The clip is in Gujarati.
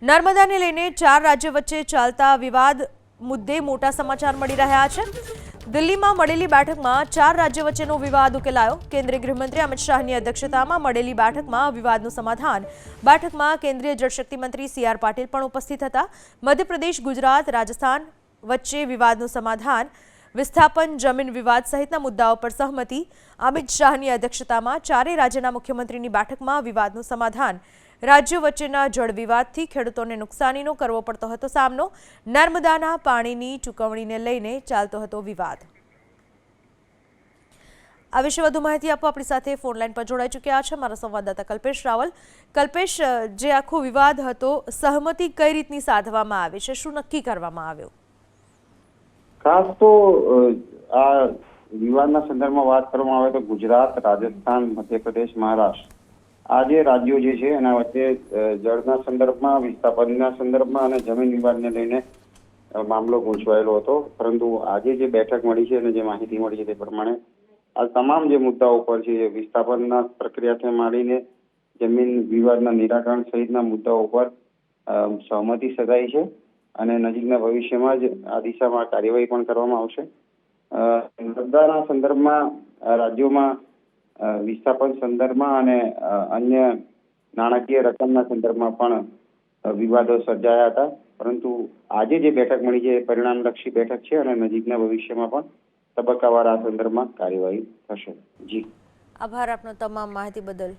નર્મદાને લઈને 4 રાજ્યો વચ્ચે ચાલતા વિવાદ મુદ્દે મોટા સમાચાર મળી રહ્યા છે। દિલ્હીમાં મળેલી બેઠકમાં 4 રાજ્યો વચ્ચેનો વિવાદ ઉકેલાયો। કેન્દ્રીય ગૃહમંત્રી અમિત શાહની અધ્યક્ષતામાં મળેલી બેઠકમાં વિવાદનું સમાધાન। બેઠકમાં કેન્દ્રીય જળશક્તિ મંત્રી સી.આર. પાટીલ પણ ઉપસ્થિત હતા। મધ્યપ્રદેશ, ગુજરાત, રાજસ્થાન વચ્ચે વિવાદનું સમાધાન। વિસ્થાપન, જમીન વિવાદ સહિતના મુદ્દાઓ પર સહમતિ। અમિત શાહની અધ્યક્ષતામાં ચારેય રાજ્યના મુખ્યમંત્રીની બેઠકમાં વિવાદનું સમાધાન। રાજ્યો વચ્ચેના જળ વિવાદથી ખેડૂતોને નુકસાનીનો કરવો પડતો હતો સામનો। નર્મદાના પાણીની ચૂકવણીને લઈને ચાલતો હતો વિવાદ। આ વિશે વધુ માહિતી આપવા આપણી સાથે ફોન લાઈન પર જોડાઈ ચૂક્યા છે મારા સંવાદદાતા કલ્પેશ રાવલ। કલ્પેશ, જે આખો વિવાદ હતો, સહમતિ કઈ રીતની સાધવામાં આવી છે, શું નક્કી કરવામાં આવ્યું? ખાસ તો આ વિવાદના સંદર્ભમાં વાત કરવામાં આવે તો ગુજરાત, રાજસ્થાન, મધ્યપ્રદેશ, મહારાષ્ટ્ર આ જે રાજ્યો જે છે એના વચ્ચે જળના સંદર્ભમાં, વિસ્થાપનના સંદર્ભમાં અને જમીન વિવાદને લઈને મામલો ગૂંચવાયેલો હતો। પરંતુ આજે જે બેઠક મળી છે અને જે માહિતી મળી છે તે પ્રમાણે આ તમામ જે મુદ્દાઓ પર છે, વિસ્થાપનના પ્રક્રિયાથી માંડીને જમીન વિવાદના નિરાકરણ સહિતના મુદ્દાઓ પર સહમતિ સધાઈ છે અને નજીકના ભવિષ્યમાં જ આ દિશામાં કાર્યવાહી પણ કરવામાં આવશે। નર્મદાના સંદર્ભમાં રાજ્યોમાં વિસ્થાપન સંદર્ભમાં અને અન્ય નાણાકીય રકમના સંદર્ભમાં પણ વિવાદો સર્જાયા હતા। પરંતુ આજે જે બેઠક મળી છે એ પરિણામલક્ષી બેઠક છે અને નજીકના ભવિષ્યમાં પણ તબક્કાવાર આ સંદર્ભમાં કાર્યવાહી થશે। જી, આભાર આપનો તમામ માહિતી બદલ।